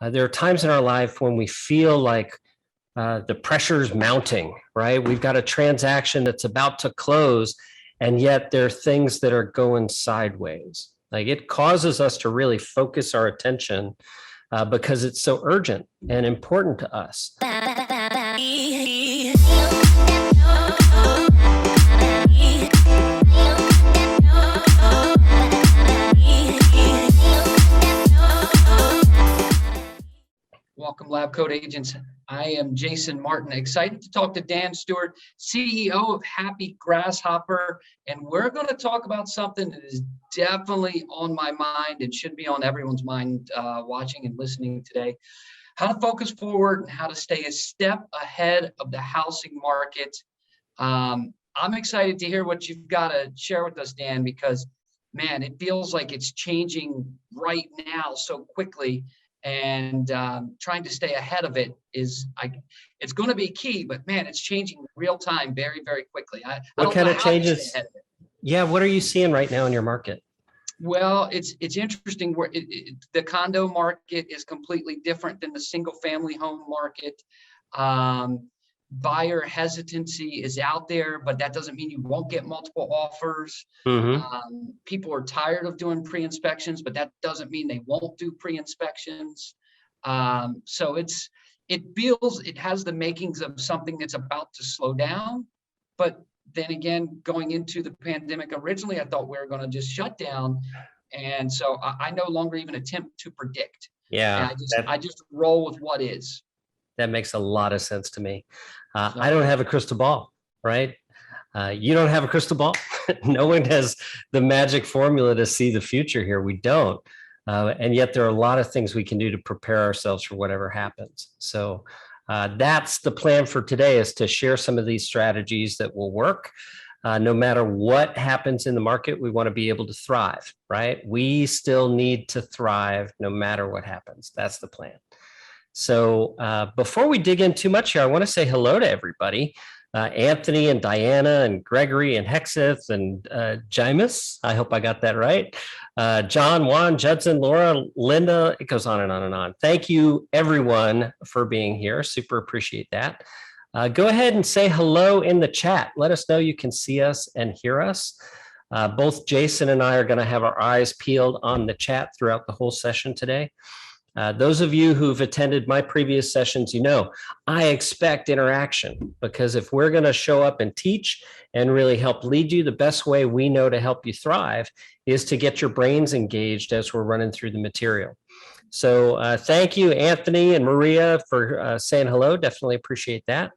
There are times in our life when we feel like the pressure's mounting, right? We've got a transaction that's about to close, and yet there are things that are going sideways. Like, it causes us to really focus our attention because it's so urgent and important to us. Welcome, LabCoatAgents. I am Jason Martin, excited to talk to Dan Stewart, CEO of Happy Grasshopper, and we're going to talk about something that is definitely on my mind and should be on everyone's mind watching and listening today. How to focus forward and how to stay a step ahead of the housing market. I'm excited to hear what you've got to share with us, Dan, because, man, it feels like it's changing right now so quickly. And trying to stay ahead of it it's going to be key, but man, it's changing real time, very, very quickly. What kind of changes? Yeah, what are you seeing right now in your market? Well, it's interesting. Where the condo market is completely different than the single family home market. Buyer hesitancy is out there, but that doesn't mean you won't get multiple offers. Mm-hmm. People are tired of doing pre-inspections, but that doesn't mean they won't do pre-inspections. So it has the makings of something that's about to slow down. But then again, going into the pandemic, originally I thought we were going to just shut down, and so I no longer even attempt to predict. Yeah, I just roll with what is. That makes a lot of sense to me. I don't have a crystal ball, right? You don't have a crystal ball. No one has the magic formula to see the future here. We don't. And yet there are a lot of things we can do to prepare ourselves for whatever happens. So that's the plan for today, is to share some of these strategies that will work. No matter what happens in the market, we want to be able to thrive, right? We still need to thrive no matter what happens. That's the plan. So before we dig in too much here, I want to say hello to everybody. Anthony and Diana and Gregory and Hexeth and Jimus. I hope I got that right. John, Juan, Judson, Laura, Linda. It goes on and on and on. Thank you, everyone, for being here. Super appreciate that. Go ahead and say hello in the chat. Let us know you can see us and hear us. Both Jason and I are going to have our eyes peeled on the chat throughout the whole session today. Those of you who've attended my previous sessions, you know, I expect interaction, because if we're going to show up and teach and really help lead you, the best way we know to help you thrive is to get your brains engaged as we're running through the material. So thank you, Anthony and Maria, for saying hello. Definitely appreciate that.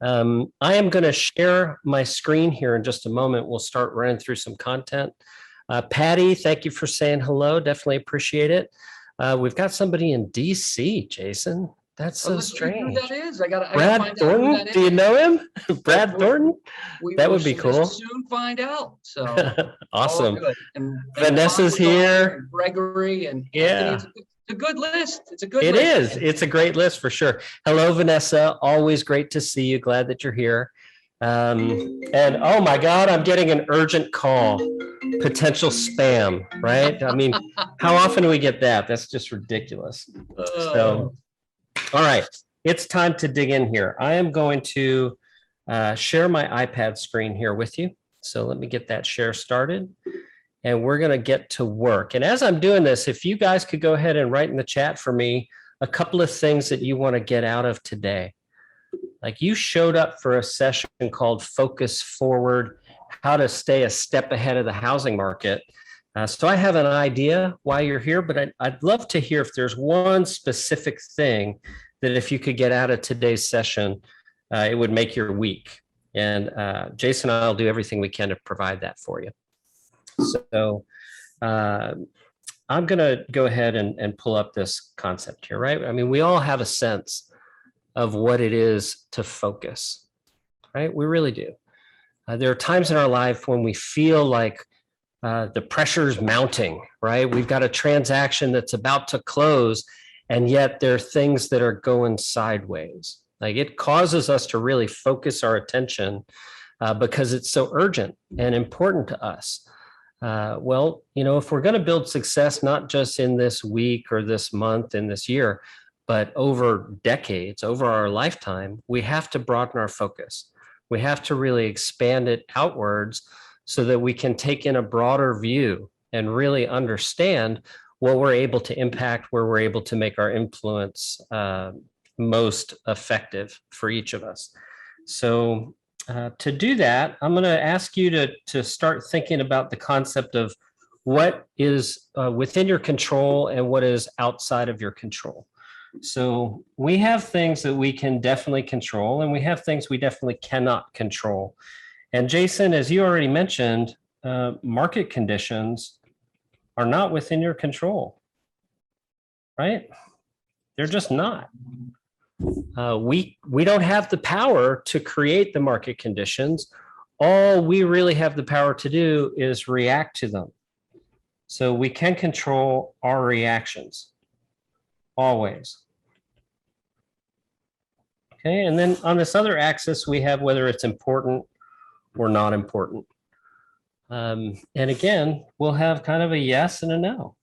I am going to share my screen here in just a moment. We'll start running through some content. Patty, thank you for saying hello. Definitely appreciate it. We've got somebody in DC, Jason. That's so strange. Who that is? I gotta Brad find Thornton? out who that is. Do you know him? Brad Thornton? That would be cool. Soon find out. So awesome. And Vanessa's here. And Gregory and yeah. Anthony. It's a good list. It's a good list. It is. Man. It's a great list for sure. Hello, Vanessa. Always great to see you. Glad that you're here. And oh my God, I'm getting an urgent call. Potential spam, right? I mean, how often do we get that? That's just ridiculous. So, all right, it's time to dig in here. I am going to share my iPad screen here with you. So let me get that share started, and we're going to get to work. And as I'm doing this, if you guys could go ahead and write in the chat for me a couple of things that you want to get out of today. Like, you showed up for a session called Focus Forward, how to stay a step ahead of the housing market. So I have an idea why you're here, but I'd love to hear if there's one specific thing that if you could get out of today's session, it would make your week. And Jason and I will do everything we can to provide that for you. So I'm going to go ahead and pull up this concept here, right? I mean, we all have a sense of what it is to focus, right? We really do. There are times in our life when we feel like the pressure's mounting, right? We've got a transaction that's about to close, and yet there are things that are going sideways. Like, it causes us to really focus our attention because it's so urgent and important to us. Well, if we're going to build success, not just in this week or this month and this year, but over decades, over our lifetime, we have to broaden our focus. We have to really expand it outwards so that we can take in a broader view and really understand what we're able to impact, where we're able to make our influence most effective for each of us. So to do that, I'm going to ask you to start thinking about the concept of what is within your control and what is outside of your control. So we have things that we can definitely control, and we have things we definitely cannot control. And Jason, as you already mentioned, market conditions are not within your control, right? They're just not. We don't have the power to create the market conditions. All we really have the power to do is react to them. So we can control our reactions, always. Okay, and then on this other axis, we have whether it's important or not important. And again, we'll have kind of a yes and a no.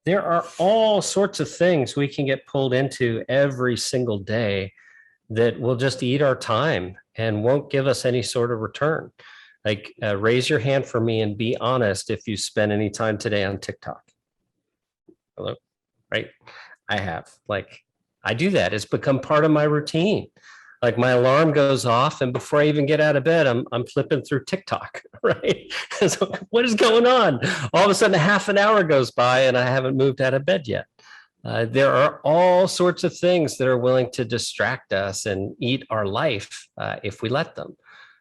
There are all sorts of things we can get pulled into every single day that will just eat our time and won't give us any sort of return. Like raise your hand for me and be honest if you spend any time today on TikTok. Hello, right? I have. I do that. It's become part of my routine. Like my alarm goes off, and before I even get out of bed, I'm flipping through TikTok, right? So what is going on? All of a sudden, a half an hour goes by, and I haven't moved out of bed yet. There are all sorts of things that are willing to distract us and eat our life if we let them.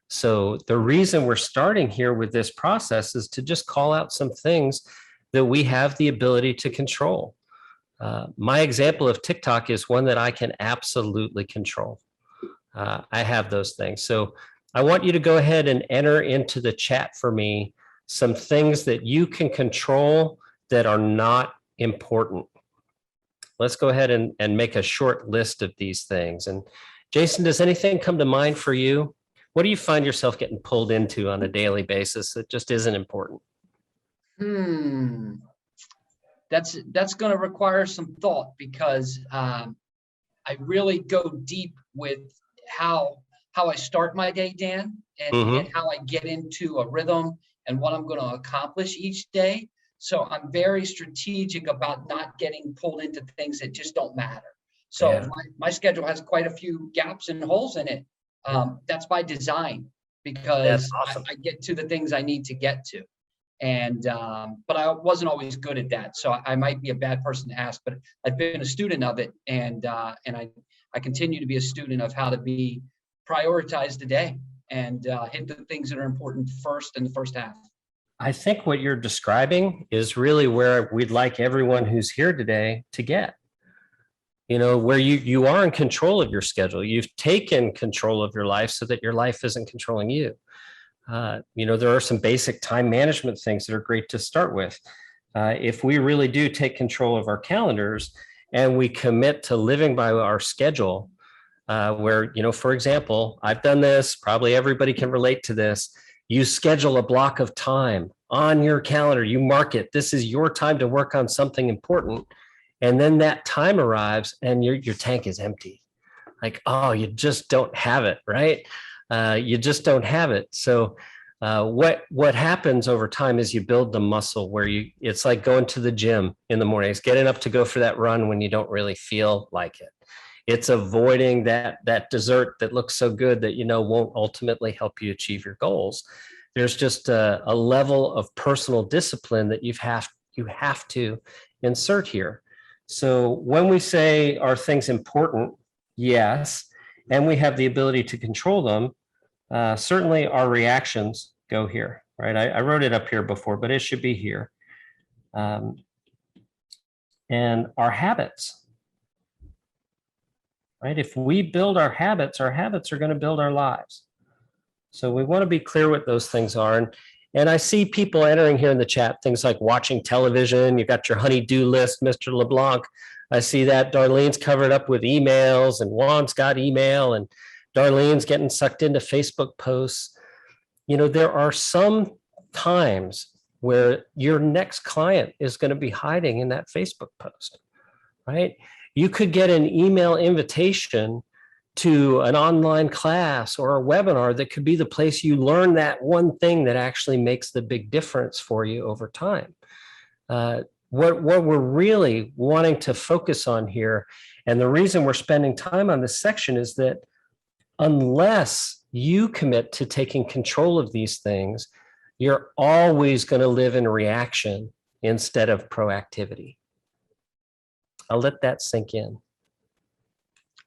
So the reason we're starting here with this process is to just call out some things that we have the ability to control. My example of TikTok is one that I can absolutely control. I have those things. So I want you to go ahead and enter into the chat for me some things that you can control that are not important. Let's go ahead and make a short list of these things. And Jason, does anything come to mind for you? What do you find yourself getting pulled into on a daily basis that just isn't important? That's going to require some thought, because I really go deep with how I start my day, Dan, and how I get into a rhythm and what I'm going to accomplish each day. So I'm very strategic about not getting pulled into things that just don't matter. So my schedule has quite a few gaps and holes in it. That's by design, because awesome. I get to the things I need to get to. And but I wasn't always good at that, so I might be a bad person to ask, but I've been a student of it, and I continue to be a student of how to prioritize the day and hit the things that are important first in the first half. I think what you're describing is really where we'd like everyone who's here today to get. Where you are in control of your schedule. You've taken control of your life so that your life isn't controlling you. There are some basic time management things that are great to start with. If we really do take control of our calendars and we commit to living by our schedule, where, for example, I've done this, probably everybody can relate to this. You schedule a block of time on your calendar, you mark it. This is your time to work on something important. And then that time arrives and your tank is empty. Like, oh, you just don't have it, right? You just don't have it. So what happens over time is you build the muscle where it's like going to the gym in the morning. It's getting up to go for that run when you don't really feel like it. It's avoiding that dessert that looks so good that won't ultimately help you achieve your goals. There's just a level of personal discipline that you have to insert here. So when we say, are things important? Yes. And we have the ability to control them. Certainly our reactions go here, right? I wrote it up here before, but it should be here. And our habits, right? If we build our habits are going to build our lives. So we want to be clear what those things are. And I see people entering here in the chat, things like watching television. You got your honey-do list, Mr. LeBlanc. I see that Darlene's covered up with emails, and Juan's got email, and Darlene's getting sucked into Facebook posts. There are some times where your next client is going to be hiding in that Facebook post, right? You could get an email invitation to an online class or a webinar that could be the place you learn that one thing that actually makes the big difference for you over time. What we're really wanting to focus on here, and the reason we're spending time on this section, is that unless you commit to taking control of these things, you're always going to live in reaction instead of proactivity. I'll let that sink in.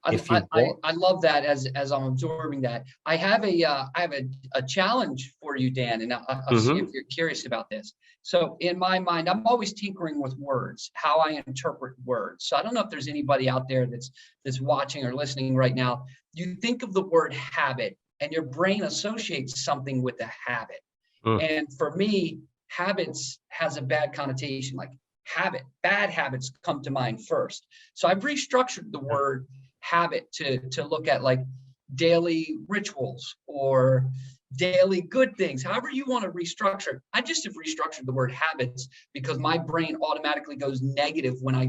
I love that as I'm absorbing that. I have a challenge for you, Dan, and I'll see if you're curious about this. So in my mind, I'm always tinkering with words, how I interpret words. So I don't know if there's anybody out there that's watching or listening right now. You think of the word habit and your brain associates something with a habit. And for me, habits has a bad connotation, like bad habits come to mind first. So I've restructured the word habit to look at like daily rituals or daily good things, however you want to restructure. I just have restructured the word habits because my brain automatically goes negative when I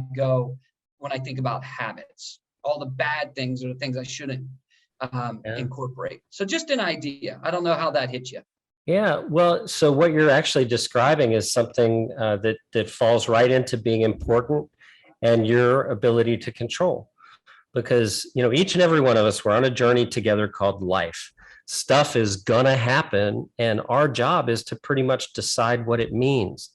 think about habits. All the bad things are the things I shouldn't incorporate. So just an idea. I don't know how that hit you. Yeah, well, so what you're actually describing is something that falls right into being important and your ability to control. Because, each and every one of us, we're on a journey together called life. Stuff is gonna happen, and our job is to pretty much decide what it means.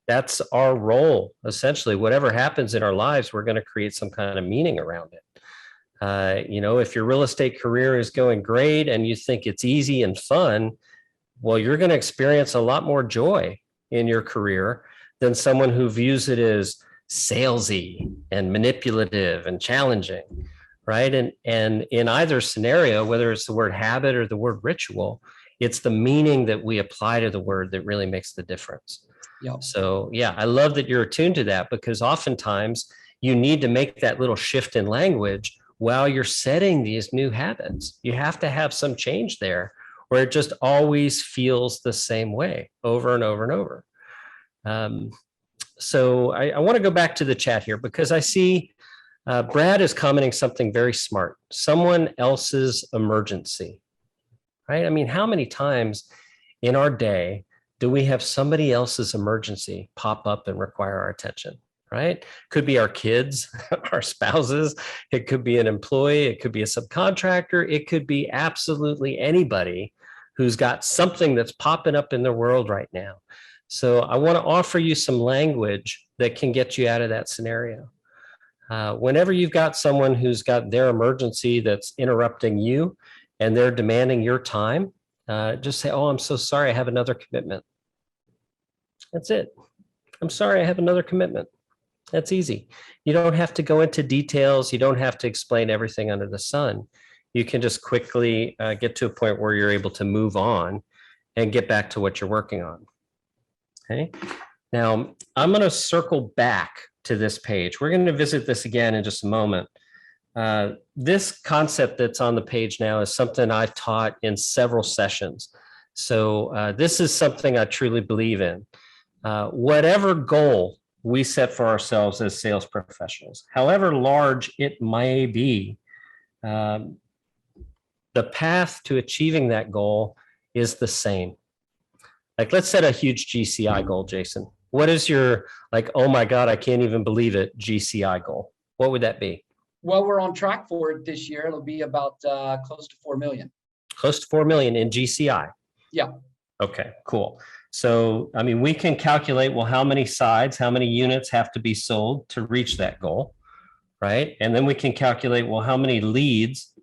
That's our role, essentially. Whatever happens in our lives, we're gonna create some kind of meaning around it. If your real estate career is going great and you think it's easy and fun, well, you're going to experience a lot more joy in your career than someone who views it as salesy and manipulative and challenging, right? And in either scenario, whether it's the word habit or the word ritual, it's the meaning that we apply to the word that really makes the difference. Yep. So yeah, I love that you're attuned to that, because oftentimes you need to make that little shift in language while you're setting these new habits. You have to have some change there, where it just always feels the same way over and over and over. So I want to go back to the chat here, because I see Brad is commenting something very smart. Someone else's emergency, right? I mean, how many times in our day do we have somebody else's emergency pop up and require our attention? Right? Could be our kids, our spouses. It could be an employee. It could be a subcontractor. It could be absolutely anybody who's got something that's popping up in the world right now. So I want to offer you some language that can get you out of that scenario. Whenever you've got someone who's got their emergency that's interrupting you and they're demanding your time, just say, "Oh, I'm so sorry, I have another commitment." That's it. "I'm sorry, I have another commitment." That's easy. You don't have to go into details. You don't have to explain everything under the sun. You can just quickly get to a point where you're able to move on and get back to what you're working on. Okay. Now, I'm going to circle back to this page. We're going to visit this again in just a moment. This concept that's on the page now is something I've taught in several sessions. So this is something I truly believe in. Whatever goal we set for ourselves as sales professionals, however large it may be, the path to achieving that goal is the same. Like, let's set a huge GCI goal, Jason. What is your, like, oh my God, I can't even believe it, GCI goal? What would that be? Well, we're on track for it this year. It'll be about close to 4 million. Close to 4 million in GCI? Yeah. Okay, cool. So, I mean, we can calculate, well, how many sides, how many units have to be sold to reach that goal, right? And then we can calculate, well, how many leads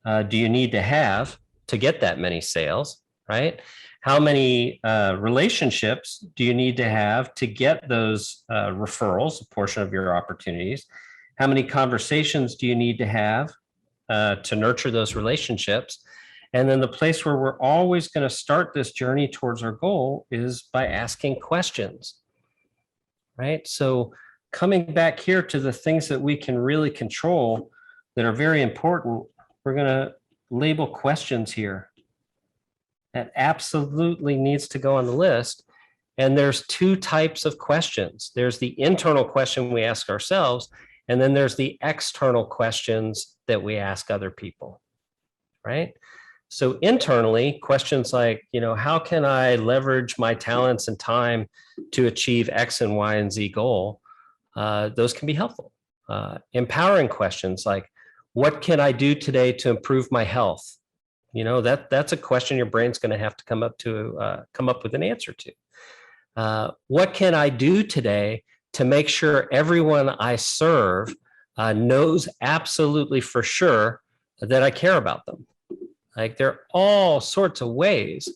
do you need to have to get that many sales, right? How many relationships do you need to have to get those referrals, a portion of your opportunities? How many conversations do you need to have to nurture those relationships? And then the place where we're always going to start this journey towards our goal is by asking questions, right? So coming back here to the things that we can really control that are very important, we're going to label questions here. That absolutely needs to go on the list. And there's two types of questions. There's the internal question we ask ourselves, and then there's the external questions that we ask other people, right? So internally, questions like, how can I leverage my talents and time to achieve X and Y and Z goal? Those can be helpful. Empowering questions like, what can I do today to improve my health? That's a question your brain's going to have to come up with an answer to. What can I do today to make sure everyone I serve knows absolutely for sure that I care about them? Like, there are all sorts of ways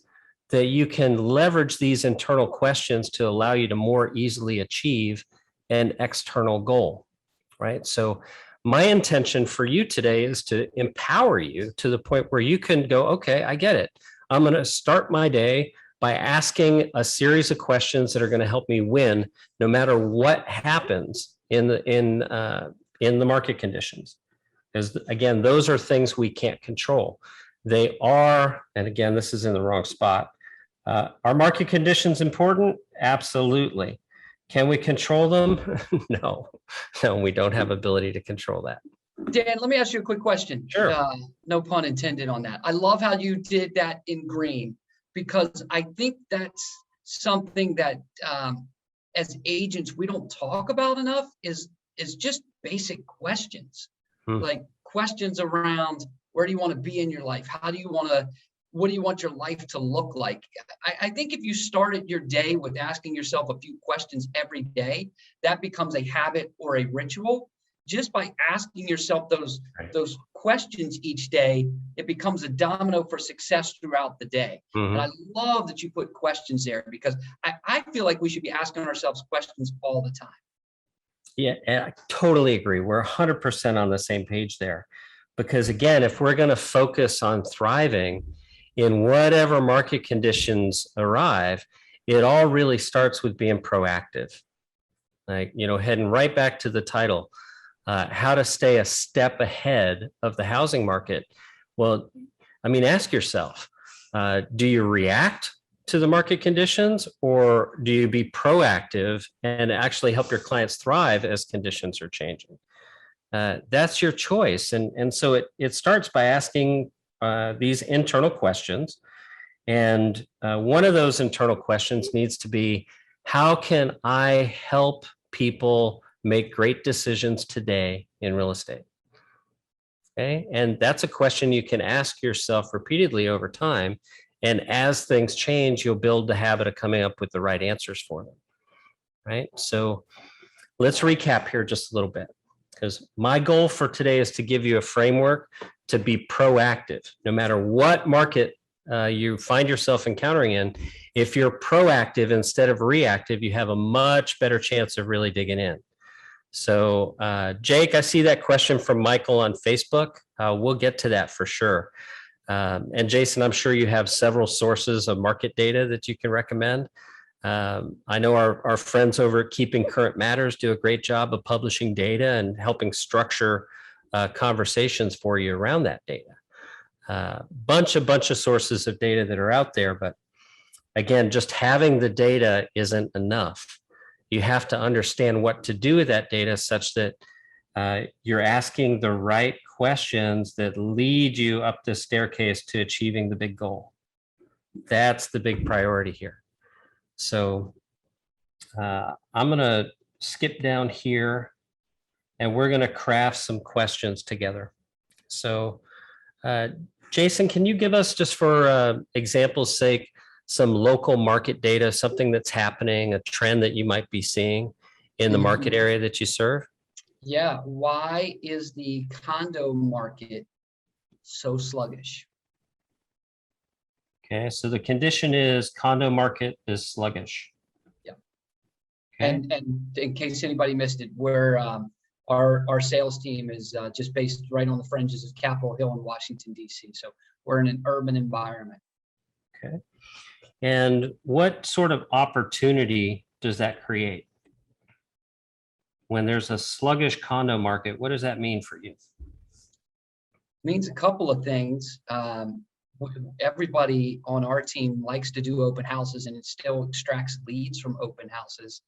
that you can leverage these internal questions to allow you to more easily achieve an external goal, right? So my intention for you today is to empower you to the point where you can go, okay, I get it. I'm going to start my day by asking a series of questions that are going to help me win no matter what happens in the market conditions. Because again, those are things we can't control. They are, and again, this is in the wrong spot. Are market conditions important? Absolutely. Can we control them? No, we don't have ability to control that. Dan, let me ask you a quick question. Sure. No pun intended on that. I love how you did that in green, because I think that's something that as agents we don't talk about enough is just basic questions. Like questions around, where do you want to be in your life? What do you want your life to look like? I think if you started your day with asking yourself a few questions every day, that becomes a habit or a ritual. Just by asking yourself those questions each day, it becomes a domino for success throughout the day. And I love that you put questions there, because I feel like we should be asking ourselves questions all the time. Yeah, I totally agree. We're 100% on the same page there. Because again, if we're going to focus on thriving in whatever market conditions arrive, it all really starts with being proactive. Like, heading right back to the title, how to stay a step ahead of the housing market. Well, ask yourself, do you react to the market conditions, or do you be proactive and actually help your clients thrive as conditions are changing? That's your choice. And so it starts by asking these internal questions. And one of those internal questions needs to be, how can I help people make great decisions today in real estate? Okay. And that's a question you can ask yourself repeatedly over time. And as things change, you'll build the habit of coming up with the right answers for them. Right. So let's recap here just a little bit, because my goal for today is to give you a framework to be proactive. No matter what market you find yourself encountering in, if you're proactive instead of reactive, you have a much better chance of really digging in. So Jake, I see that question from Michael on Facebook. We'll get to that for sure. And Jason, I'm sure you have several sources of market data that you can recommend. I know our friends over at Keeping Current Matters do a great job of publishing data and helping structure conversations for you around that data. Bunch of sources of data that are out there, but again, just having the data isn't enough. You have to understand what to do with that data such that you're asking the right questions that lead you up the staircase to achieving the big goal. That's the big priority here. So I'm going to skip down here and we're going to craft some questions together. So Jason, can you give us, just for example's sake, some local market data, something that's happening, a trend that you might be seeing in the market area that you serve? Yeah. Why is the condo market so sluggish? Okay, so the condition is condo market is sluggish. Yeah. Okay. And in case anybody missed it, we're our sales team is just based right on the fringes of Capitol Hill in Washington, D.C. So we're in an urban environment. Okay. And what sort of opportunity does that create? When there's a sluggish condo market, what does that mean for you? Means a couple of things. everybody on our team likes to do open houses, and it still extracts leads from open houses.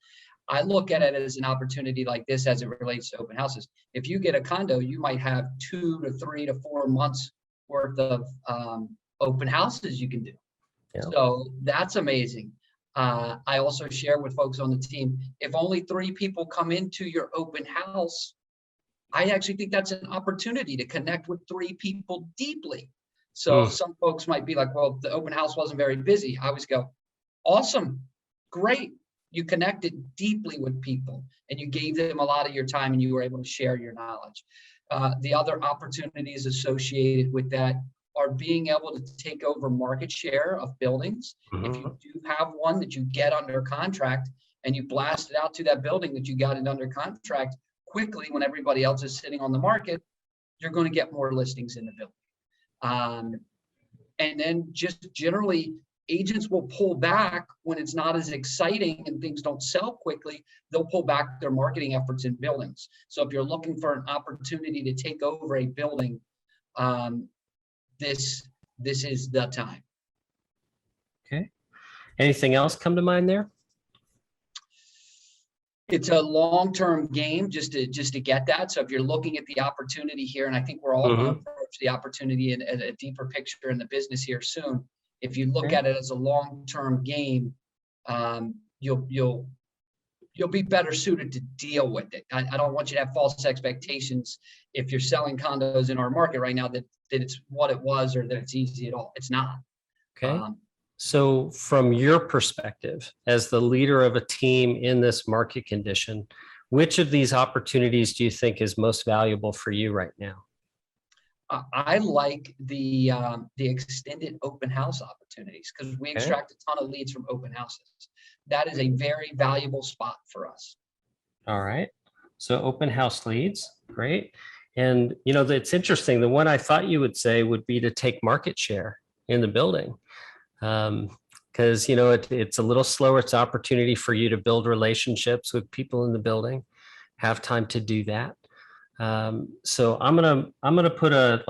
I look at it as an opportunity like this as it relates to open houses. If you get a condo, you might have 2 to 3 to 4 months worth of open houses you can do. Yeah. So that's amazing. I also share with folks on the team, if only 3 people come into your open house, I actually think that's an opportunity to connect with 3 people deeply. So some folks might be like, well, the open house wasn't very busy. I always go, awesome, great. You connected deeply with people and you gave them a lot of your time and you were able to share your knowledge. The other opportunities associated with that are being able to take over market share of buildings. If you do have one that you get under contract and you blast it out to that building that you got it under contract quickly when everybody else is sitting on the market, you're going to get more listings in the building. And then just generally, agents will pull back when it's not as exciting and things don't sell quickly. They'll pull back their marketing efforts in buildings. So if you're looking for an opportunity to take over a building, this is the time. Okay. Anything else come to mind there? It's a long-term game just to get that. So if you're looking at the opportunity here, and I think we're all going to approach the opportunity in a deeper picture in the business here soon. If you look at it as a long-term game, you'll be better suited to deal with it. I don't want you to have false expectations if you're selling condos in our market right now that it's what it was or that it's easy at all. It's not. Okay. So from your perspective, as the leader of a team in this market condition, which of these opportunities do you think is most valuable for you right now? I like the extended open house opportunities because we extract a ton of leads from open houses. That is a very valuable spot for us. All right. So open house leads, great. And you know, it's interesting. The one I thought you would say would be to take market share in the building. Because, you know, it's a little slower. It's opportunity for you to build relationships with people in the building, have time to do that. So I'm gonna put a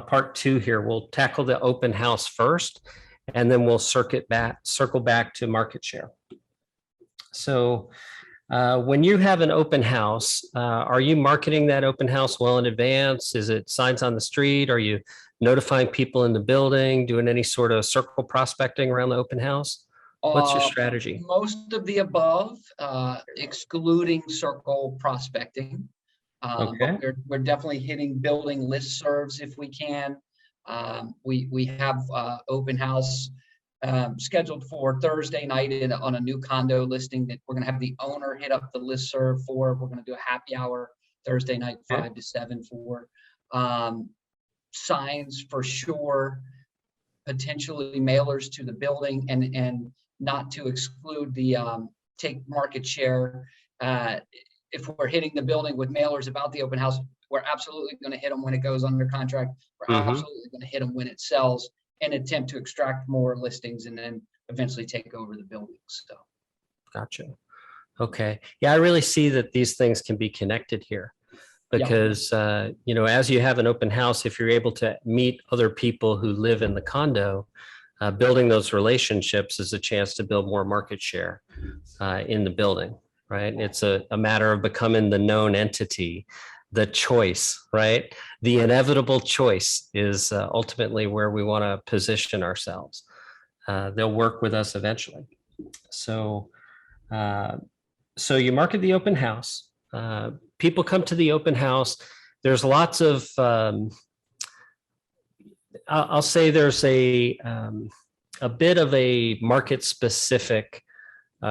part 2 here. We'll tackle the open house first, and then we'll circle back to market share. So when you have an open house, are you marketing that open house well in advance? Is it signs on the street? Are you notifying people in the building, doing any sort of circle prospecting around the open house? What's your strategy? Most of the above, excluding circle prospecting. But we're definitely hitting building listservs if we can. We have open house scheduled for Thursday night on a new condo listing that we're going to have the owner hit up the listserv for. We're going to do a happy hour Thursday night, 5 to 7 for signs for sure, potentially mailers to the building, and not to exclude the take market share. If we're hitting the building with mailers about the open house, we're absolutely going to hit them when it goes under contract. We're absolutely going to hit them when it sells, and attempt to extract more listings and then eventually take over the building. So, gotcha. Okay. Yeah, I really see that these things can be connected here. Because, you know, as you have an open house, if you're able to meet other people who live in the condo, building those relationships is a chance to build more market share in the building, right? It's a matter of becoming the known entity, the choice, right? The inevitable choice is ultimately where we want to position ourselves. They'll work with us eventually. So you market the open house. People come to the open house. There's lots of, I'll say there's a bit of a market specific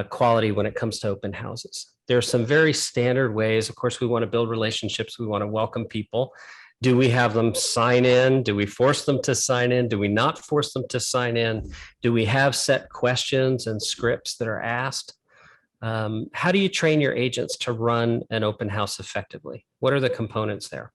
quality when it comes to open houses. There's some very standard ways. Of course, we want to build relationships. We want to welcome people. Do we have them sign in? Do we force them to sign in? Do we not force them to sign in? Do we have set questions and scripts that are asked? How do you train your agents to run an open house effectively? What are the components there?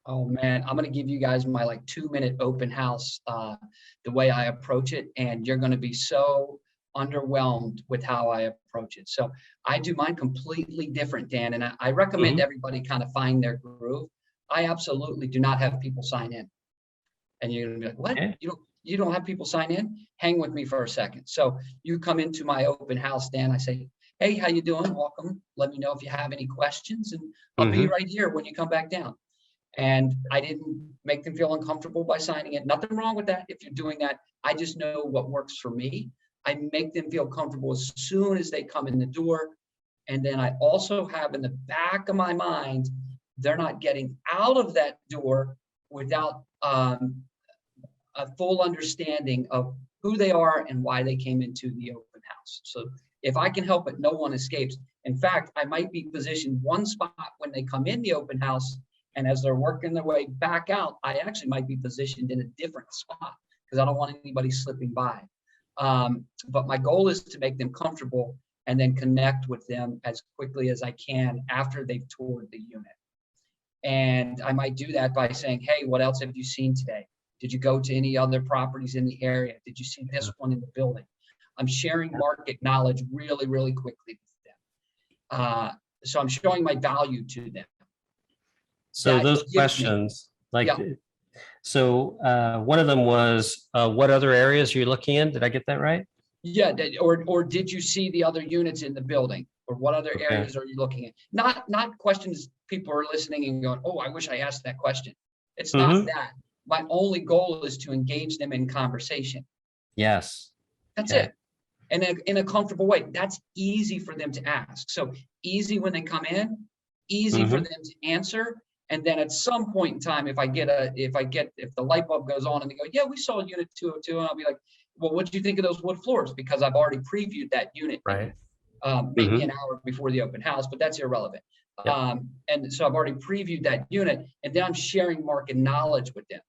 Oh man, I'm going to give you guys my 2-minute open house, the way I approach it, and you're going to be so underwhelmed with how I approach it. So I do mine completely different, Dan, and I recommend everybody kind of find their groove. I absolutely do not have people sign in. And you're gonna be like, what? Okay. You don't have people sign in? Hang with me for a second. So you come into my open house, Dan. I say, hey, how you doing? Welcome. Let me know if you have any questions, and I'll be right here when you come back down. And I didn't make them feel uncomfortable by signing it. Nothing wrong with that. If you're doing that, I just know what works for me. I make them feel comfortable as soon as they come in the door. And then I also have in the back of my mind, they're not getting out of that door without a full understanding of who they are and why they came into the open house. So if I can help it, no one escapes. In fact, I might be positioned one spot when they come in the open house, and as they're working their way back out, I actually might be positioned in a different spot because I don't want anybody slipping by. But my goal is to make them comfortable and then connect with them as quickly as I can after they've toured the unit. And I might do that by saying, hey, what else have you seen today? Did you go to any other properties in the area? Did you see this one in the building? I'm sharing market knowledge really, really quickly with them. So I'm showing my value to them. So those questions, like, so one of them was, what other areas are you looking in? Did I get that right? Yeah, or did you see the other units in the building? Or what other areas are you looking at? Not questions people are listening and going, oh, I wish I asked that question. It's not that. My only goal is to engage them in conversation. Yes. That's it. And in a comfortable way. That's easy for them to ask. So easy when they come in, easy for them to answer. And then at some point in time, if the light bulb goes on and they go, yeah, we saw unit 202, and I'll be like, well, what do you think of those wood floors? Because I've already previewed that unit, right? Maybe an hour before the open house, but that's irrelevant. And so I've already previewed that unit, and then I'm sharing market knowledge with them.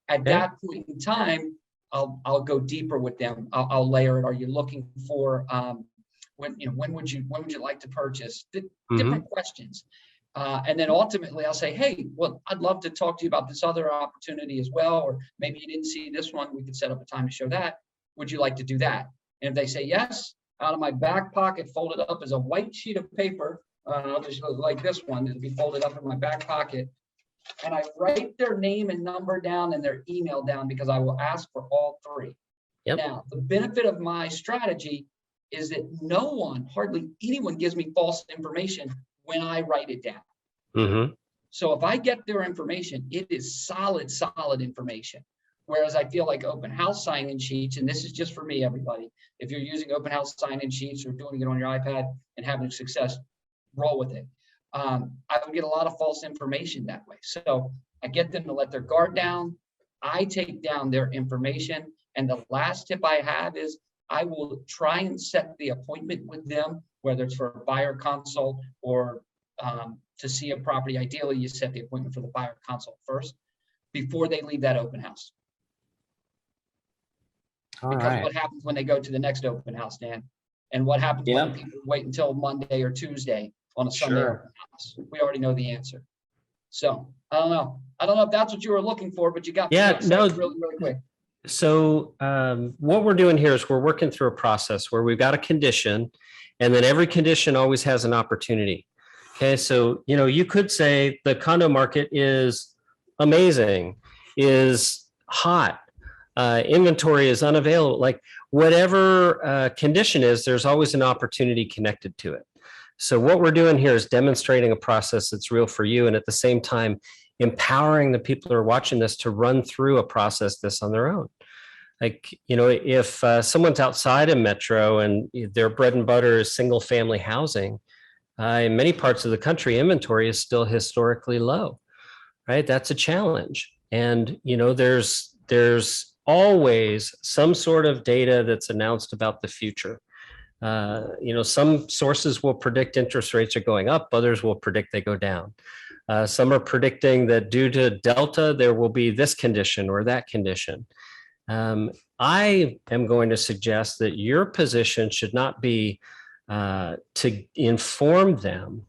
At that point in time, I'll go deeper with them. I'll layer it. Are you looking for when would you like to purchase? Different questions. And then ultimately I'll say, hey, well, I'd love to talk to you about this other opportunity as well. Or maybe you didn't see this one. We could set up a time to show that. Would you like to do that? And if they say yes, out of my back pocket, folded up as a white sheet of paper, I'll just go like this one. It'll be folded up in my back pocket. And I write their name and number down and their email down because I will ask for all three. Now, the benefit of my strategy is that hardly anyone gives me false information when I write it down. So if I get their information, it is solid information. Whereas I feel like open house sign-in sheets, and this is just for me, everybody, if you're using open house sign-in sheets or doing it on your iPad and having success, roll with it. I would get a lot of false information that way. So I get them to let their guard down. I take down their information. And the last tip I have is I will try and set the appointment with them, whether it's for a buyer consult or to see a property. Ideally, you set the appointment for the buyer consult first before they leave that open house. Because what happens when they go to the next open house, Dan? And what happens when people wait until Monday or Tuesday on a Sunday open house? We already know the answer. So I don't know if that's what you were looking for, but you got really quick. So what we're doing here is we're working through a process where we've got a condition, and then every condition always has an opportunity. Okay, so you could say the condo market is amazing, is hot, inventory is unavailable. Like whatever condition is, there's always an opportunity connected to it. So what we're doing here is demonstrating a process that's real for you, and at the same time empowering the people who are watching this to run through a process this on their own. Like, if someone's outside a metro and their bread and butter is single family housing, in many parts of the country, inventory is still historically low, right? That's a challenge. And, there's always some sort of data that's announced about the future. Some sources will predict interest rates are going up, others will predict they go down. Some are predicting that due to Delta, there will be this condition or that condition. I am going to suggest that your position should not be to inform them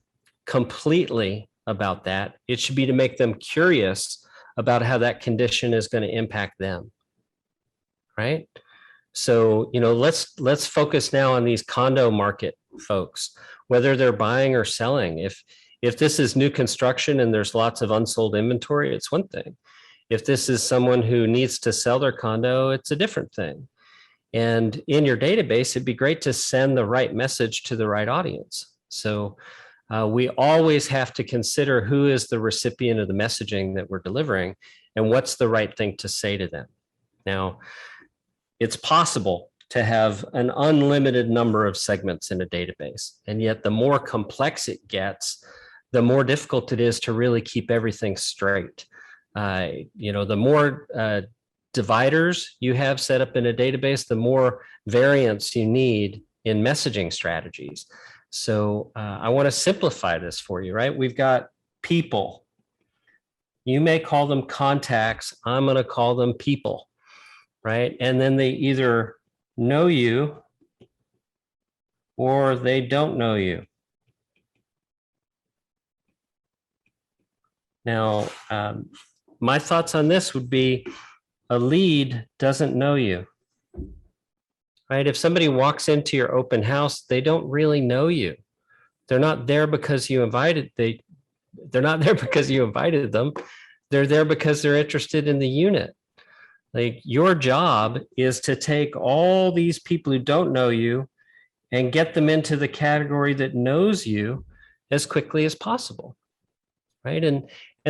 completely about that. It should be to make them curious about how that condition is going to impact them, right? So, let's focus now on these condo market folks, whether they're buying or selling. If this is new construction and there's lots of unsold inventory, it's one thing. If this is someone who needs to sell their condo, it's a different thing. And in your database, it'd be great to send the right message to the right audience. So we always have to consider who is the recipient of the messaging that we're delivering and what's the right thing to say to them. Now, it's possible to have an unlimited number of segments in a database, and yet the more complex it gets, the more difficult it is to really keep everything straight. The more dividers you have set up in a database, the more variance you need in messaging strategies. So I want to simplify this for you, right? We've got people. You may call them contacts. I'm going to call them people, right? And then they either know you or they don't know you. Now, my thoughts on this would be a lead doesn't know you, right? If somebody walks into your open house, they don't really know you. They're not there because you invited, they're not there because you invited them. They're there because they're interested in the unit. Like, your job is to take all these people who don't know you and get them into the category that knows you as quickly as possible, right? And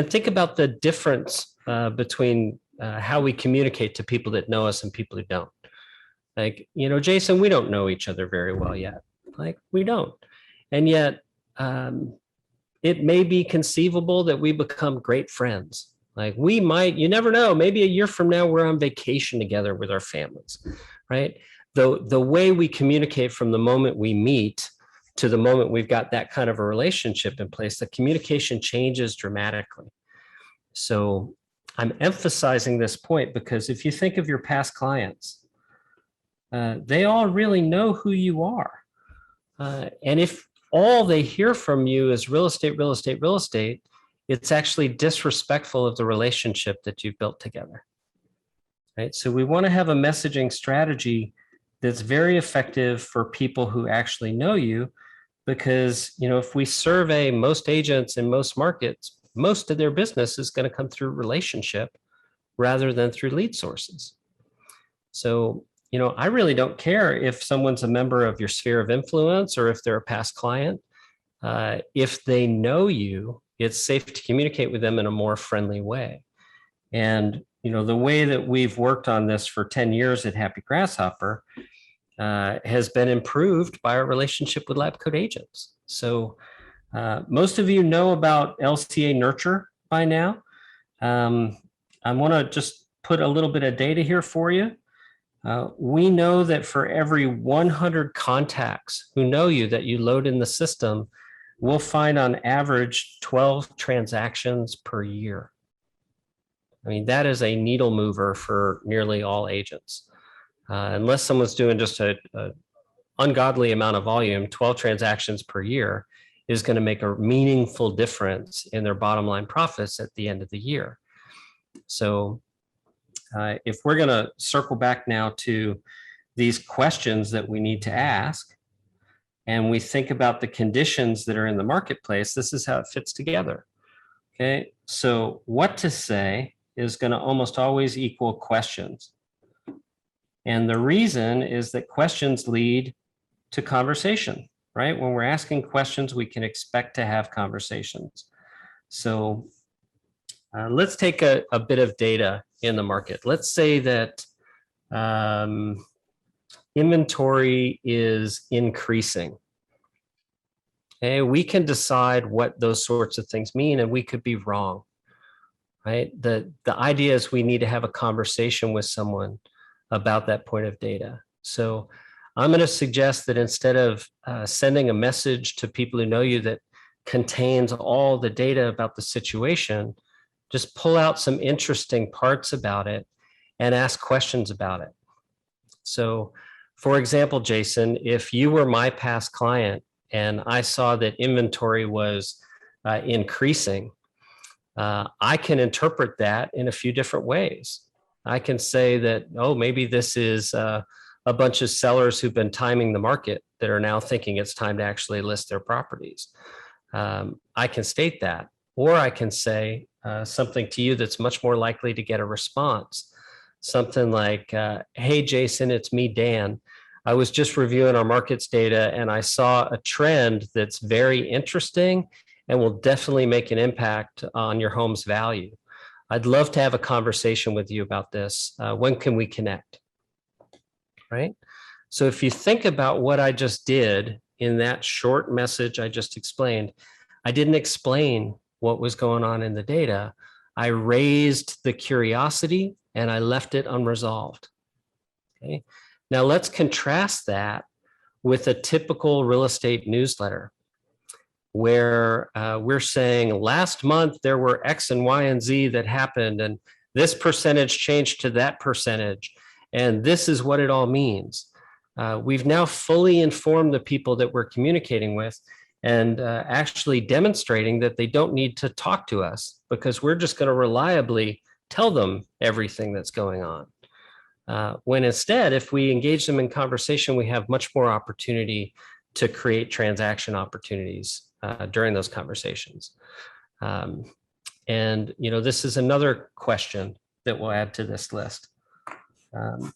think about the difference between how we communicate to people that know us and people who don't. Like, Jason, we don't know each other very well yet. Like, we don't. And yet it may be conceivable that we become great friends. Like, we might, you never know, maybe a year from now, we're on vacation together with our families, right? The way we communicate from the moment we meet to the moment we've got that kind of a relationship in place, the communication changes dramatically. So I'm emphasizing this point because if you think of your past clients, they all really know who you are. And if all they hear from you is real estate, real estate, real estate, it's actually disrespectful of the relationship that you've built together, right? So we want to have a messaging strategy that's very effective for people who actually know you, because, if we survey most agents in most markets, most of their business is going to come through relationship rather than through lead sources. So, I really don't care if someone's a member of your sphere of influence or if they're a past client. If they know you, it's safe to communicate with them in a more friendly way. And, the way that we've worked on this for 10 years at Happy Grasshopper has been improved by our relationship with LabCoatAgents. So most of you know about LCA Nurture by now. I want to just put a little bit of data here for you. We know that for every 100 contacts who know you that you load in the system, we'll find on average 12 transactions per year. I mean, that is a needle mover for nearly all agents. Unless someone's doing just an ungodly amount of volume, 12 transactions per year is going to make a meaningful difference in their bottom line profits at the end of the year. So if we're going to circle back now to these questions that we need to ask, and we think about the conditions that are in the marketplace, this is how it fits together. Okay, so what to say is going to almost always equal questions. And the reason is that questions lead to conversation, right? When we're asking questions, we can expect to have conversations. So let's take a bit of data in the market. Let's say that inventory is increasing. Okay, we can decide what those sorts of things mean, and we could be wrong, right? The idea is we need to have a conversation with someone about that point of data. So I'm going to suggest that instead of sending a message to people who know you that contains all the data about the situation, just pull out some interesting parts about it and ask questions about it. So, for example, Jason, if you were my past client and I saw that inventory was increasing, I can interpret that in a few different ways. I can say that, oh, maybe this is a bunch of sellers who've been timing the market that are now thinking it's time to actually list their properties. I can state that. Or I can say something to you that's much more likely to get a response. Something like, hey, Jason, it's me, Dan. I was just reviewing our markets data and I saw a trend that's very interesting and will definitely make an impact on your home's value. I'd love to have a conversation with you about this. When can we connect? Right? So if you think about what I just did in that short message I just explained, I didn't explain what was going on in the data. I raised the curiosity and I left it unresolved. Okay. Now let's contrast that with a typical real estate newsletter where we're saying last month there were X and Y and Z that happened, and this percentage changed to that percentage, and this is what it all means. We've now fully informed the people that we're communicating with and actually demonstrating that they don't need to talk to us because we're just going to reliably tell them everything that's going on. When instead, if we engage them in conversation, we have much more opportunity to create transaction opportunities during those conversations. And, you know, this is another question that we'll add to this list. And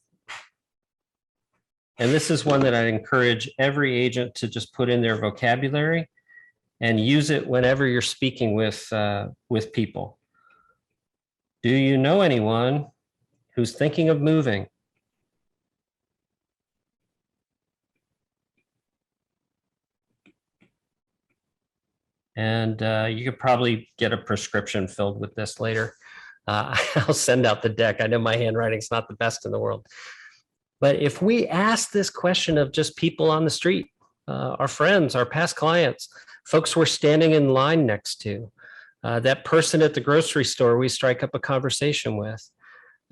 this is one that I'd encourage every agent to just put in their vocabulary and use it whenever you're speaking with people. Do you know anyone who's thinking of moving? And you could probably get a prescription filled with this later. I'll send out the deck. I know my handwriting's not the best in the world. But if we ask this question of just people on the street, our friends, our past clients, folks we're standing in line next to, that person at the grocery store we strike up a conversation with,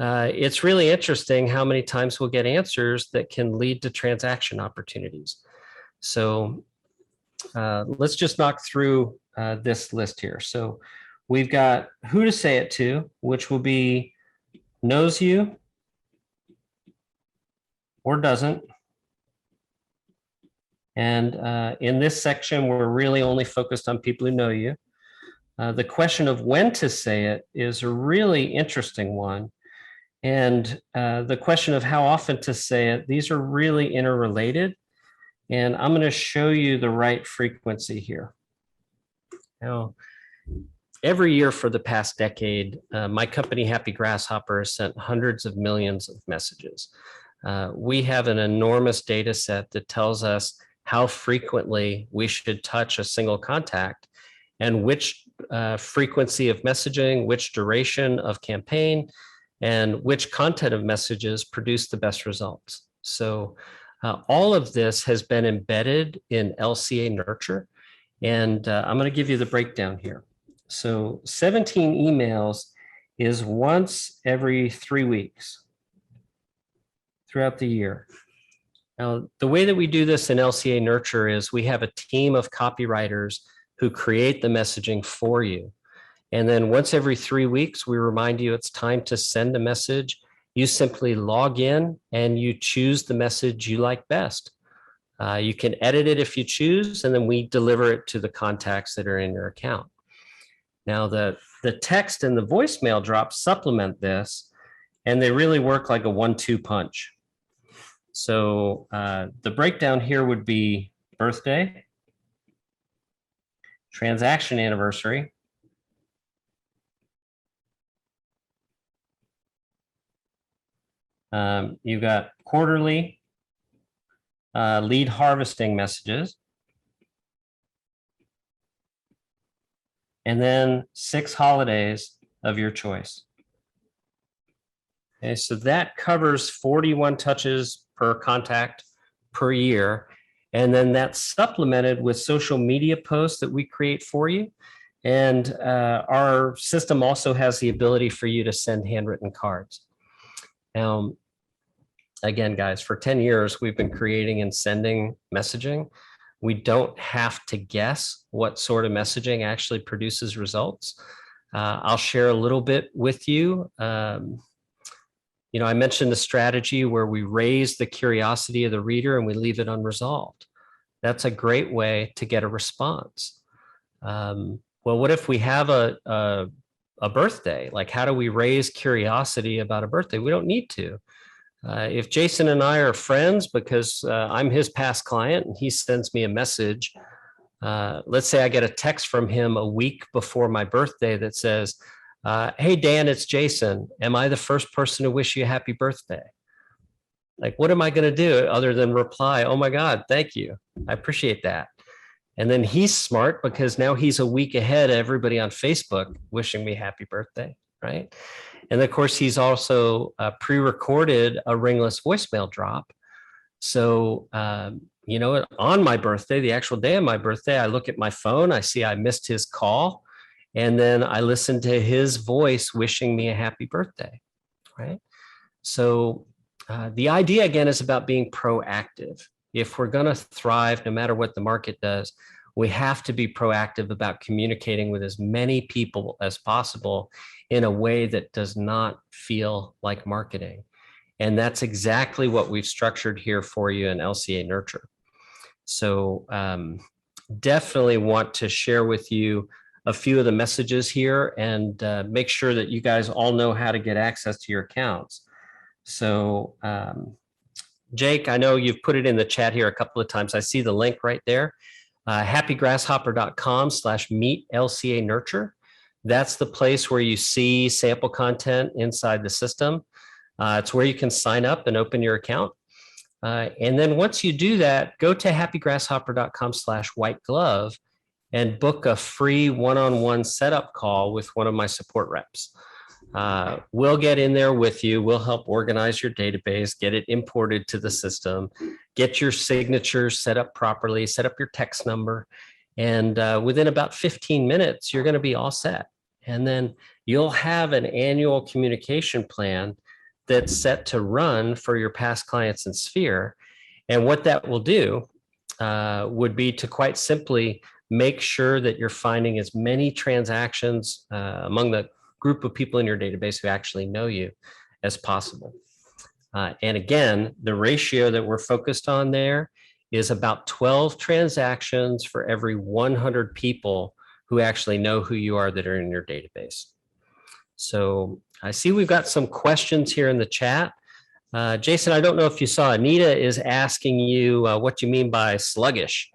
it's really interesting how many times we'll get answers that can lead to transaction opportunities. So let's just knock through this list here. So we've got who to say it to, which will be knows you or doesn't. And in this section, we're really only focused on people who know you. The question of when to say it is a really interesting one. And the question of how often to say it, these are really interrelated. And I'm going to show you the right frequency here. Now, every year for the past decade, my company, Happy Grasshopper, has sent hundreds of millions of messages. We have an enormous data set that tells us how frequently we should touch a single contact and which frequency of messaging, which duration of campaign, and which content of messages produce the best results. So all of this has been embedded in LCA Nurture, and I'm going to give you the breakdown here. So 17 emails is once every 3 weeks throughout the year. Now, the way that we do this in LCA Nurture is we have a team of copywriters who create the messaging for you. And then once every 3 weeks, we remind you it's time to send a message. You simply log in and you choose the message you like best. You can edit it if you choose, and then we deliver it to the contacts that are in your account. Now, the text and the voicemail drops supplement this, and they really work like a 1-2 punch. So the breakdown here would be birthday, transaction anniversary, you've got quarterly lead harvesting messages, and then 6 holidays of your choice. Okay, so that covers 41 touches per contact per year. And then that's supplemented with social media posts that we create for you. And our system also has the ability for you to send handwritten cards. Now, again, guys, for 10 years, we've been creating and sending messaging. We don't have to guess what sort of messaging actually produces results. I'll share a little bit with you. You know, I mentioned the strategy where we raise the curiosity of the reader and we leave it unresolved. That's a great way to get a response. well, what if we have a birthday? Like, how do we raise curiosity about a birthday? We don't need to. If Jason and I are friends because I'm his past client and he sends me a message, let's say I get a text from him a week before my birthday that says, hey, Dan, it's Jason. Am I the first person to wish you a happy birthday? Like, what am I going to do other than reply, oh my God, thank you. I appreciate that. And then he's smart because now he's a week ahead of everybody on Facebook wishing me happy birthday, right? And of course, he's also pre-recorded a ringless voicemail drop. So, on my birthday, the actual day of my birthday, I look at my phone, I see I missed his call, and then I listen to his voice wishing me a happy birthday, right? So the idea, again, is about being proactive. If we're going to thrive, no matter what the market does, we have to be proactive about communicating with as many people as possible in a way that does not feel like marketing. And that's exactly what we've structured here for you in LCA Nurture. So definitely want to share with you a few of the messages here and make sure that you guys all know how to get access to your accounts. So Jake, I know you've put it in the chat here a couple of times. I see the link right there, happygrasshopper.com/meet LCA Nurture. That's the place where you see sample content inside the system. It's where you can sign up and open your account. And then once you do that, go to happygrasshopper.com/white-glove and book a free one-on-one setup call with one of my support reps. We'll get in there with you. We'll help organize your database, get it imported to the system, get your signatures set up properly, set up your text number. And within about 15 minutes, you're going to be all set. And then you'll have an annual communication plan that's set to run for your past clients in Sphere. And what that will do would be to quite simply make sure that you're finding as many transactions among the group of people in your database who actually know you as possible. And again, the ratio that we're focused on there is about 12 transactions for every 100 people who actually know who you are that are in your database. So I see we've got some questions here in the chat. Jason, I don't know if you saw, Anita is asking you what you mean by sluggish.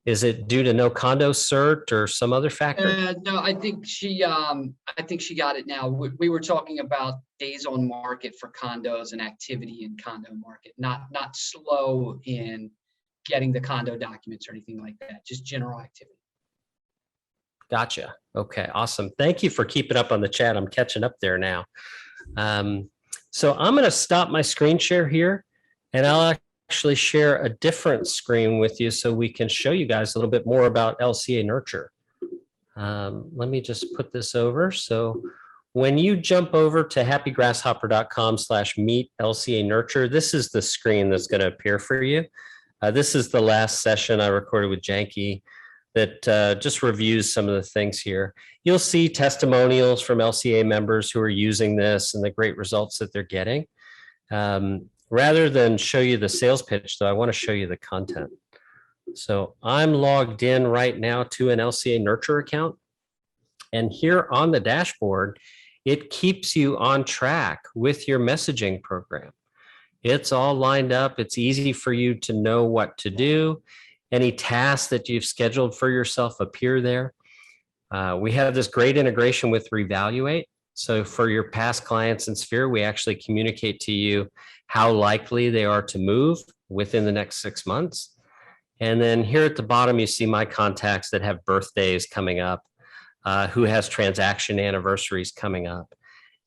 Is it due to no condo cert or some other factor? No, I think she got it now. We were talking about days on market for condos and activity in condo market, not slow in getting the condo documents or anything like that, just general activity. Gotcha. Okay, awesome. Thank you for keeping up on the chat. I'm catching up there now. So I'm going to stop my screen share here, and I'll actually share a different screen with you so we can show you guys a little bit more about LCA Nurture. Let me just put this over. So when you jump over to happygrasshopper.com/meet LCA Nurture, this is the screen that's going to appear for you. This is the last session I recorded with Janky that just reviews some of the things here. You'll see testimonials from LCA members who are using this and the great results that they're getting. Rather than show you the sales pitch, though, I want to show you the content. So I'm logged in right now to an LCA Nurture account. And here on the dashboard, it keeps you on track with your messaging program. It's all lined up. It's easy for you to know what to do. Any tasks that you've scheduled for yourself appear there. We have this great integration with Revaluate. So for your past clients in Sphere, we actually communicate to you how likely they are to move within the next 6 months. And then here at the bottom, you see my contacts that have birthdays coming up, who has transaction anniversaries coming up.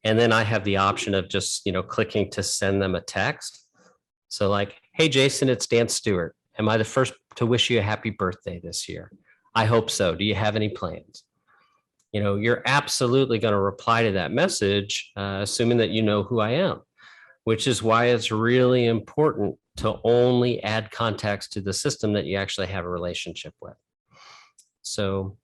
And then I have the option of just, clicking to send them a text. So like, hey, Jason, it's Dan Stewart. Am I the first to wish you a happy birthday this year? I hope so. Do you have any plans? You're absolutely going to reply to that message, assuming that you know who I am, which is why it's really important to only add contacts to the system that you actually have a relationship with. So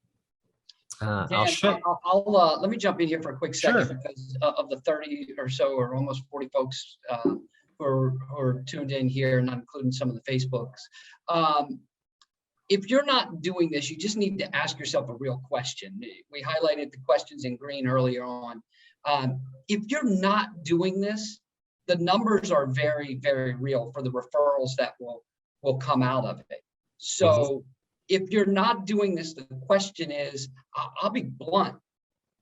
Dan, let me jump in here for a quick second. Sure. Because of the 30 or so, or almost 40 folks who are tuned in here, not including some of the Facebooks. if you're not doing this, you just need to ask yourself a real question. We highlighted the questions in green earlier on. If you're not doing this, the numbers are very, very real for the referrals that will come out of it. So if you're not doing this, the question is, I'll be blunt.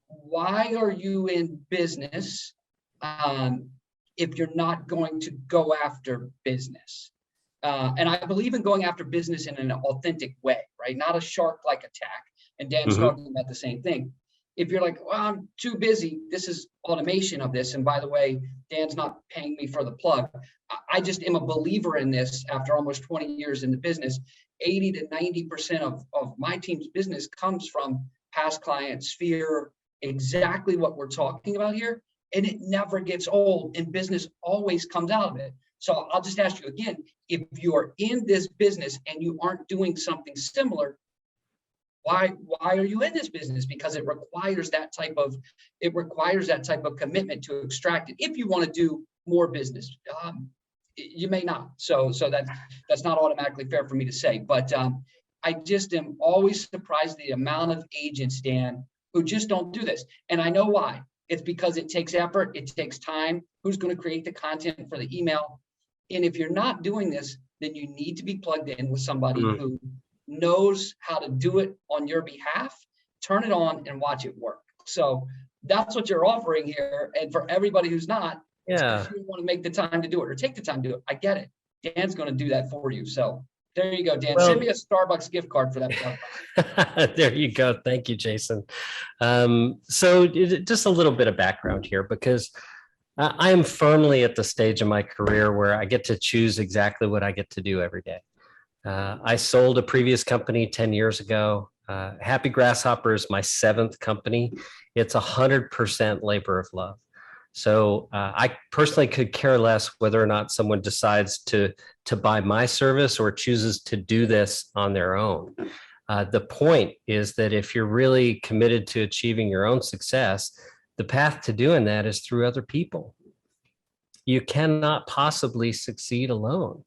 Why are you in business if you're not going to go after business? And I believe in going after business in an authentic way, right? Not a shark-like attack. And Dan's talking about the same thing. If you're like, well, I'm too busy, this is automation of this. And by the way, Dan's not paying me for the plug. I just am a believer in this after almost 20 years in the business. 80 to 90% of my team's business comes from past clients, fear, exactly what we're talking about here. And it never gets old, and business always comes out of it. So I'll just ask you again, if you are in this business and you aren't doing something similar, why are you in this business? Because it requires that type of commitment to extract it. If you want to do more business, you may not. So that's not automatically fair for me to say. But I just am always surprised the amount of agents, Dan, who just don't do this. And I know why. It's because it takes effort, it takes time. Who's going to create the content for the email? And if you're not doing this, then you need to be plugged in with somebody who knows how to do it on your behalf. Turn it on and watch it work. So that's what you're offering here. And for everybody who's not, if you want to make the time to do it or take the time to do it, I get it. Dan's going to do that for you. So there you go, Dan. Send me a Starbucks gift card for that plug. There you go. Thank you, Jason. So just a little bit of background here, because I am firmly at the stage of my career where I get to choose exactly what I get to do every day. I sold a previous company 10 years ago. Happy Grasshopper is my 7th company. It's 100% labor of love. So I personally could care less whether or not someone decides to buy my service or chooses to do this on their own. The point is that if you're really committed to achieving your own success, the path to doing that is through other people. You cannot possibly succeed alone.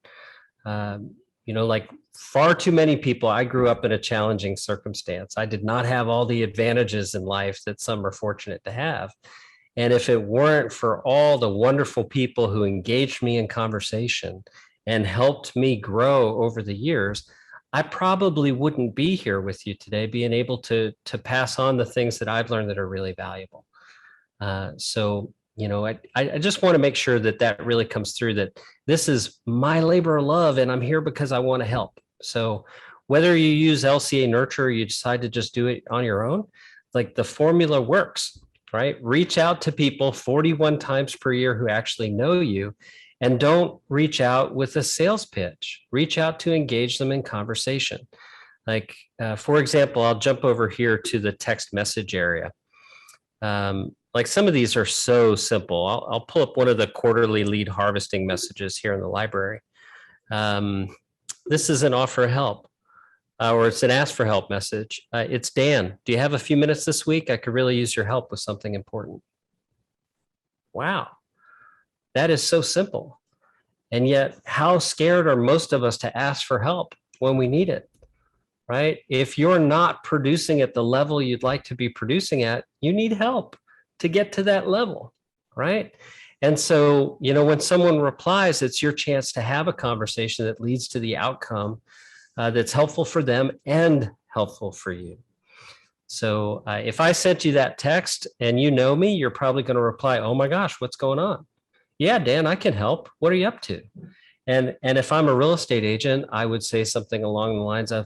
Like far too many people, I grew up in a challenging circumstance. I did not have all the advantages in life that some are fortunate to have. And if it weren't for all the wonderful people who engaged me in conversation and helped me grow over the years, I probably wouldn't be here with you today, being able to pass on the things that I've learned that are really valuable. I just want to make sure that really comes through, that this is my labor of love and I'm here because I want to help. So whether you use LCA Nurture or you decide to just do it on your own, like the formula works, right? Reach out to people 41 times per year who actually know you, and don't reach out with a sales pitch. Reach out to engage them in conversation. Like, for example, I'll jump over here to the text message area. Like some of these are so simple. I'll pull up one of the quarterly lead harvesting messages here in the library. This is an offer help, or it's an ask for help message. It's Dan. Do you have a few minutes this week? I could really use your help with something important. Wow, that is so simple. And yet, how scared are most of us to ask for help when we need it, right? If you're not producing at the level you'd like to be producing at, you need help to get to that level, right? And so, when someone replies, it's your chance to have a conversation that leads to the outcome that's helpful for them and helpful for you. So if I sent you that text and you know me, you're probably going to reply, oh my gosh, what's going on? Yeah, Dan, I can help. What are you up to? And if I'm a real estate agent, I would say something along the lines of,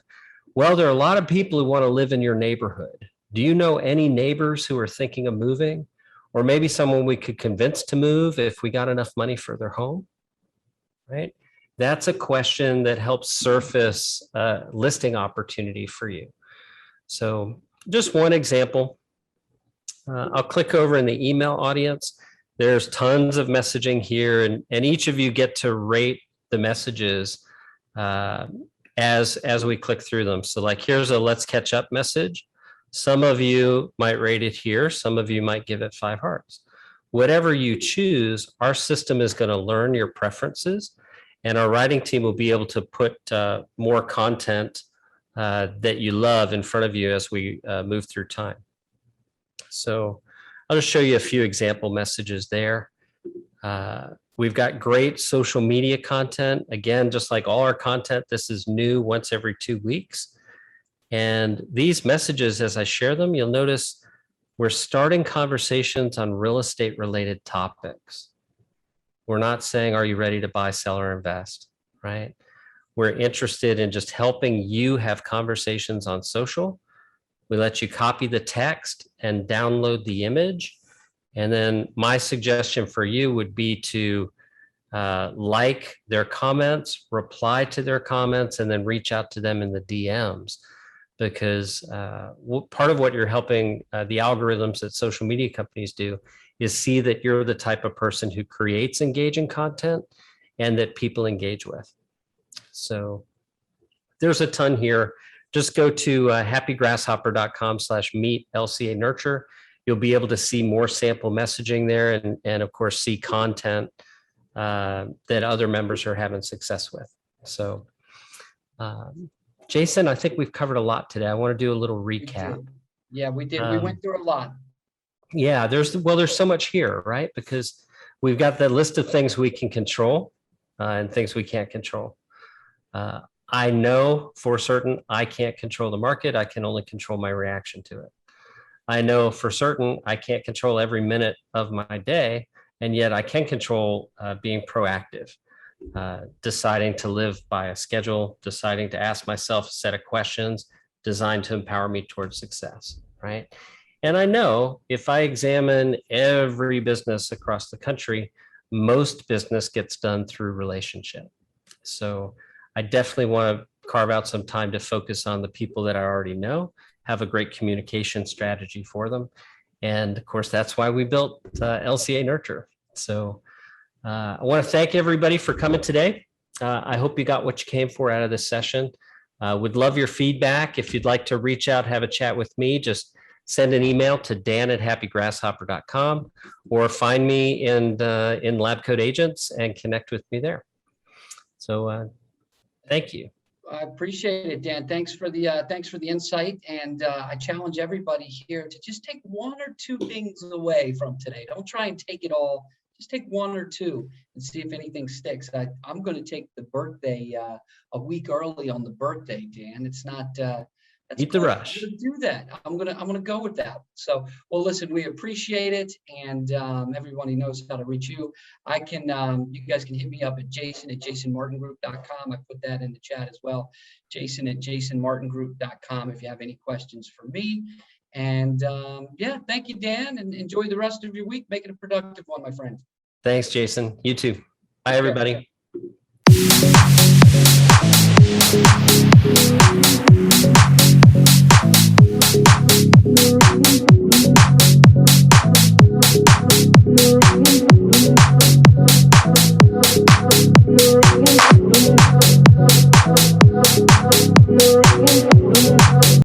well, there are a lot of people who want to live in your neighborhood. Do you know any neighbors who are thinking of moving? Or maybe someone we could convince to move if we got enough money for their home, right? That's a question that helps surface a listing opportunity for you. So just one example. I'll click over in the email audience. There's tons of messaging here, and each of you get to rate the messages as we click through them. So like here's a let's catch up message. Some of you might rate it here. Some of you might give it 5 hearts. Whatever you choose, our system is going to learn your preferences, and our writing team will be able to put more content that you love in front of you as we move through time. So I'll just show you a few example messages there. We've got great social media content. Again, just like all our content, this is new once every 2 weeks. And these messages, as I share them, you'll notice we're starting conversations on real estate related topics. We're not saying, are you ready to buy, sell, or invest, right? We're interested in just helping you have conversations on social. We let you copy the text and download the image. And then my suggestion for you would be to like their comments, reply to their comments, and then reach out to them in the DMs. Because part of what you're helping the algorithms that social media companies do is see that you're the type of person who creates engaging content and that people engage with. So there's a ton here. Just go to happygrasshopper.com/meet LCA Nurture. You'll be able to see more sample messaging there and of course, see content that other members are having success with. So, Jason, I think we've covered a lot today. I want to do a little recap. Yeah, we did. We went through a lot. Yeah, there's so much here, right? Because we've got the list of things we can control and things we can't control. I know for certain I can't control the market. I can only control my reaction to it. I know for certain I can't control every minute of my day, and yet I can control being proactive, deciding to live by a schedule, deciding to ask myself a set of questions designed to empower me towards success, right? And I know if I examine every business across the country, most business gets done through relationship. So I definitely want to carve out some time to focus on the people that I already know, have a great communication strategy for them. And of course, that's why we built LCA Nurture. So I want to thank everybody for coming today. I hope you got what you came for out of this session. Would love your feedback. If you'd like to reach out, have a chat with me, just send an email to dan@happygrasshopper.com or find me in LabCoatAgents and connect with me there. So thank you. I appreciate it, Dan. Thanks for the insight. And I challenge everybody here to just take 1 or 2 things away from today. Don't try and take it all. Just take 1 or 2 and see if anything sticks. I'm going to take the birthday a week early on the birthday, Dan. It's not. Eat the rush. I'm gonna do that. I'm gonna go with that. So, well, listen, we appreciate it, and everybody knows how to reach you. You guys can hit me up at jason@jasonmartingroup.com. I put that in the chat as well. jason@jasonmartingroup.com if you have any questions for me. And yeah, thank you, Dan, and enjoy the rest of your week. Make it a productive one, my friend. Thanks, Jason. You too. Bye, everybody. Okay.